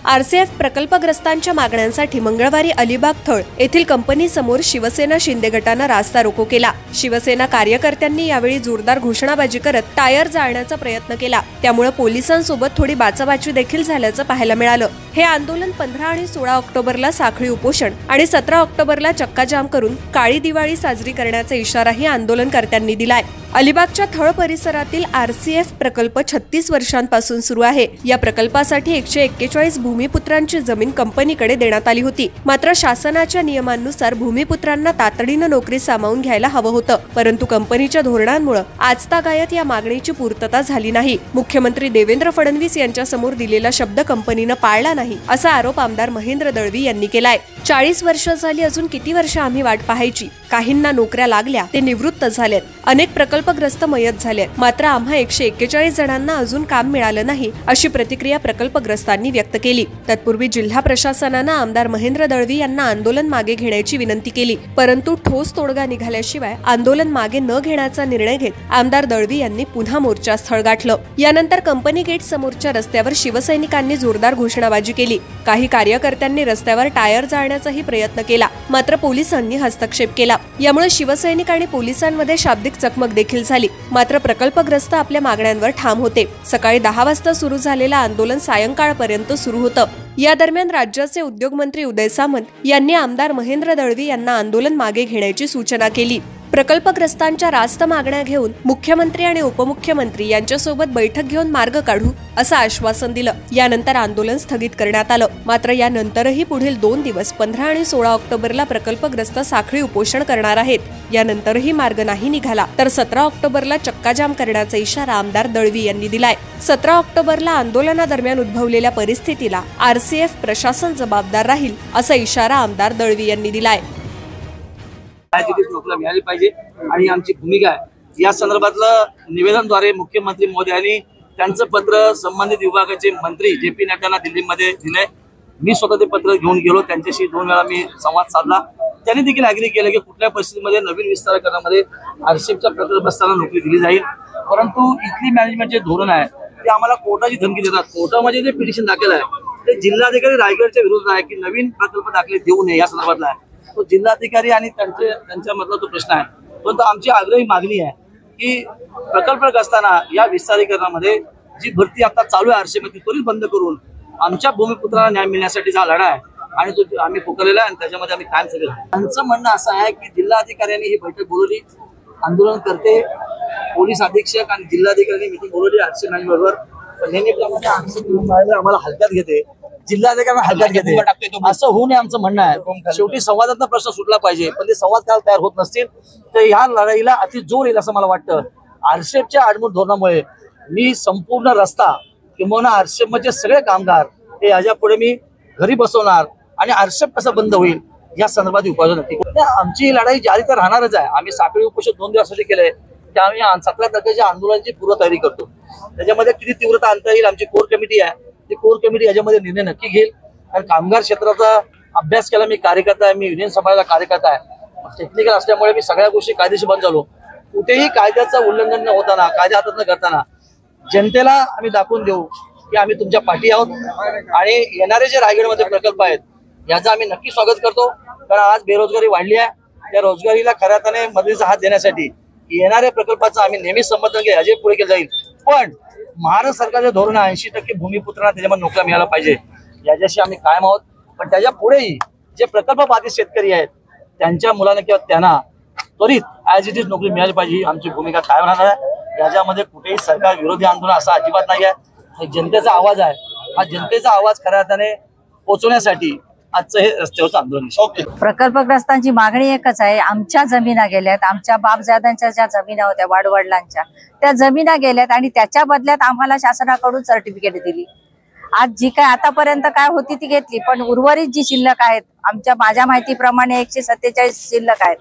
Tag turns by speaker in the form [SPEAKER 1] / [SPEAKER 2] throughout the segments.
[SPEAKER 1] RCF प्रकल्पग्रस्तांच्या मागण्यांसाठी मंगळवारी अलिबाग थळ येथील कंपनी समोर शिवसेना शिंदे गटानं रास्ता रोको केला। शिवसेना कार्यकर्त्यांनी यावेळी जोरदार घोषणाबाजी करत टायर जाळण्याचा प्रयत्न केला, त्यामुळे पोलिसांसोबत थोडी बाचाबाची देखील झाल्याचं पाहायला मिळालं। हे आंदोलन 15 आणि 16 ऑक्टोबरला साखळी उपोषण आणि 17 ऑक्टोबरला चक्काजाम करून काळी दिवाळी साजरी करण्याचा इशाराही आंदोलनकर्त्यांनी दिलाय। अलिबागच्या थळ परिसरातील आरसीएफ प्रकल्प 36 वर्षांपासून सुरू आहे। या प्रकल्पासाठी 141 भूमिपुत्रांची जमीन कंपनीकडे देण्यात आली होती, मात्र शासनाच्या नियमांनुसार भूमिपुत्रांना तातडीनं नोकरी सामावून घ्यायला हवं होतं, परंतु कंपनीच्या धोरणांमुळे आजतागायत या मागणीची पूर्तता झाली नाही। मुख्यमंत्री देवेंद्र फडणवीस यांच्यासमोर दिलेला शब्द कंपनीनं पाळला नाही, असा आरोप आमदार महेंद्र दळवी यांनी केलाय। 40 वर्ष झाली, अजून किती वर्ष आम्ही वाट पाहायची? काहींना नोकऱ्या लागल्या, ते निवृत्त झालेत, अनेक प्रकल्पग्रस्त मयत झाले, मात्र आम्हा 141 जणांना अजून काम मिळालं नाही, अशी प्रतिक्रिया प्रकल्पग्रस्तांनी व्यक्त केली। तत्पूर्वी जिल्हा प्रशासनानं आमदार महेंद्र दळवी यांना आंदोलन मागे घेण्याची विनंती केली, परंतु ठोस तोडगा निघाल्याशिवाय आंदोलन मागे न घेण्याचा निर्णय घेत आमदार दळवी यांनी पुन्हा मोर्चास्थळ गाठलं। यानंतर कंपनी गेट समोरच्या रस्त्यावर शिवसैनिकांनी जोरदार घोषणाबाजी केली। काही कार्यकर्त्यांनी रस्त्यावर टायर जाळण्याचाही प्रयत्न केला, मात्र पोलिसांनी हस्तक्षेप केला। यामुळे शिवसैनिक आणि पोलिसांमध्ये शाब्दिक चकमक देखील झाली, मात्र प्रकल्पग्रस्त आपल्या मागण्यांवर ठाम होते। सकाळी 10 वाजता सुरू झालेलं आंदोलन सायंकाळपर्यंत सुरू होतं। या दरम्यान राज्याचे उद्योगमंत्री उदय सामंत यांनी आमदार महेंद्र दळवी यांना आंदोलन मागे घेण्याची सूचना केली। प्रकल्पग्रस्तांच्या रास्त मागण्या घेऊन मुख्यमंत्री आणि उपमुख्यमंत्री यांच्यासोबत बैठक घेऊन मार्ग काढू असं आश्वासन दिलं। यानंतर आंदोलन स्थगित करण्यात आलं, मात्र यानंतरही पुढील 2 दिवस 15 आणि 16 ऑक्टोबरला प्रकल्पग्रस्त साखळी उपोषण करणार आहेत। यानंतरही मार्ग नाही निघाला तर 17 ऑक्टोबरला चक्काजाम करण्याचा इशारा आमदार दळवी यांनी दिलाय। 17 ऑक्टोबरला आंदोलनादरम्यान उद्भवलेल्या परिस्थितीला आरसीएफ प्रशासन जबाबदार राहील, असा इशारा आमदार दळवी यांनी दिलाय।
[SPEAKER 2] नोकऱ्या मिळाली पाहिजे आणि आमची भूमिका आहे। या संदर्भातलं निवेदनद्वारे मुख्यमंत्री मोदयांनी त्यांचं पत्र संबंधित विभागाचे मंत्री जे.पी. नड्डांना दिल्लीमध्ये दिलंय। मी स्वतः ते पत्र घेऊन गेलो, त्यांच्याशी 2 वेळा मी संवाद साधला। त्यांनी देखील अग्री केलं की कुठल्या परिस्थितीमध्ये नवीन विस्तारीकरणामध्ये आरसीएफच्या प्रकल्पग्रस्तांना नोकरी दिली जाईल, परंतु इथली मॅनेजमेंटचे धोरण आहे ते आम्हाला कोर्टाची धमकी देतात। कोर्टामध्ये जे पिटिशन दाखल आहे ते जिल्हाधिकारी रायगडच्या विरोधात आहे की नवीन प्रकल्प दाखले देऊ नये, या संदर्भातला आहे। तो जिल्हाधिकारी आणि त्यांच्यामधला तो प्रश्न आहे, परंतु आमची आग्रही मागणी आहे की प्रकल्पग्रस्तांना या विस्तारीकरणामध्ये जी भरती आता चालू आहे आरसीएफमध्ये त्वरित बंद करून आमच्या भूमिपुत्रांना न्याय मिळण्यासाठीचा हा लढा आहे आणि तो आम्ही पुकारलेला आहे आणि त्याच्यामध्ये आम्ही कायम सगळे राहू। त्यांचं म्हणणं असं आहे की जिल्हाधिकाऱ्यांनी ही बैठक बोलवली, आंदोलन करते पोलीस अधीक्षक आणि जिल्हाधिकाऱ्यांनी मीटिंग बोलवली आरसीएफ मॅनेजमेंटवर, पण नेहमीप्रमाणे आरसीएफ आम्हाला हलक्यात घेते, जिल्हाधिकाऱ्यांना हलक्यात घेते, असं होऊ नये आमचं म्हणणं आहे। शेवटी संवादाचा प्रश्न सुटला पाहिजे, पण ते संवाद करायला तयार होत नसतील तर ह्या लढाईला अति जोर येईल असं मला वाटतं। आरसीएफच्या आडमुठ धोरणामुळे मी संपूर्ण रस्ता किंवा आरसीएफचे सगळे कामगार हे याच्या पुढे मी घरी बसवणार आणि आरसीएफ कसं बंद होईल या संदर्भात उपाययोजना नक्की। आमची लढाई जारी तर राहणारच आहे। आम्ही साखळी उपोषण 2 दिवसासाठी केलंय, त्या आम्ही 17 तारखेच्या आंदोलनाची पूर्वतयारी करतो। त्याच्यामध्ये किती तीव्रता आणता येईल आमची कोर कमिटी आहे, ती कोर कमिटी याच्यामध्ये निर्णय नक्की घेईल। आणि कामगार क्षेत्राचा अभ्यास केला, मी कार्यकर्ता आहे, मी युनियन समाजाचा कार्यकर्ता आहे, टेक्निकल असल्यामुळे मी सगळ्या गोष्टी कायदेशीर बंद झालो। कुठेही कायद्याचं उल्लंघन न होताना, कायदा हातात न करताना जनतेला आम्ही दाखवून देऊ की आम्ही तुमच्या पाठी आहोत आणि येणारे जे रायगडमध्ये प्रकल्प आहेत याचं आम्ही नक्की स्वागत करतो, कारण आज बेरोजगारी वाढली आहे। त्या रोजगारीला खऱ्या अर्थाने मदतीचा हात देण्यासाठी येणाऱ्या प्रकल्पाचं आम्ही नेहमीच समर्थन केलं, अजय पुढे केलं जाईल। पण महाराष्ट्र सरकारचं धोरण 80% भूमिपुत्रांना त्याच्यामध्ये नोकऱ्या मिळायला पाहिजे, याच्याशी आम्ही कायम आहोत। पण त्याच्या पुढेही जे प्रकल्प बाधित शेतकरी आहेत त्यांच्या मुलांना किंवा त्यांना त्वरित ॲज इट इज नोकरी मिळाली पाहिजे, ही आमची भूमिका कायम राहणार आहे। याच्यामध्ये कुठेही सरकार विरोधी आंदोलन असं अजिबात नाही आहे। जनतेचा आवाज आहे, हा जनतेचा आवाज खऱ्या अर्थाने पोहोचवण्यासाठी आजचं हे रस्त्यावरचं आंदोलन।
[SPEAKER 3] प्रकल्पग्रस्तांची मागणी एकच आहे, आमच्या जमिना गेल्यात, आमच्या बापजाद्यांच्या ज्या जमिना होत्या वाडवडिलांच्या त्या जमिना गेल्यात आणि त्याच्या बदल्यात आम्हाला शासनाकडून सर्टिफिकेट दिली। आज जी काय आतापर्यंत काय होती ती घेतली, पण उर्वरित जी शिल्लक आहेत माझ्या माहितीप्रमाणे 147 शिल्लक आहेत,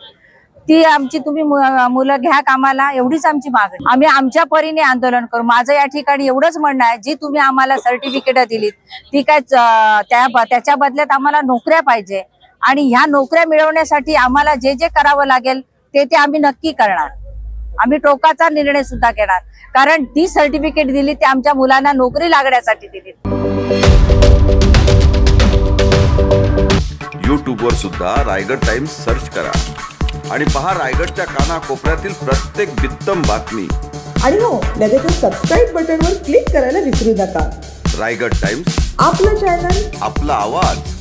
[SPEAKER 3] ती आमची तुम्ही मुलं घ्या कामाला, एवढीच आमची मागणी। आम्ही आमच्या परीने आंदोलन करू। माझं या ठिकाणी एवढंच म्हणणं आहे, जी तुम्ही आम्हाला सर्टिफिकेट दिलीत ती काय त्याच्या बदल्यात आम्हाला नोकऱ्या पाहिजे आणि ह्या नोकऱ्या मिळवण्यासाठी आम्हाला जे जे करावं लागेल ते आम्ही नक्की करणार। आम्ही टोकाचा निर्णय सुद्धा घेणार, कारण ती सर्टिफिकेट दिली ते आमच्या मुलांना नोकरी लागण्यासाठी दिली।
[SPEAKER 4] वर सुद्धा रायगड टाइम्स सर्च करा आणि पहा रायगडच्या कानाकोपऱ्यातील प्रत्येक बित्तम बातमी.
[SPEAKER 5] आणि हो, लगेच सबस्क्राईब बटनवर क्लिक करायला विसरू नका.
[SPEAKER 4] रायगड टाइम्स,
[SPEAKER 5] आपलं चॅनल,
[SPEAKER 4] आपला आवाज.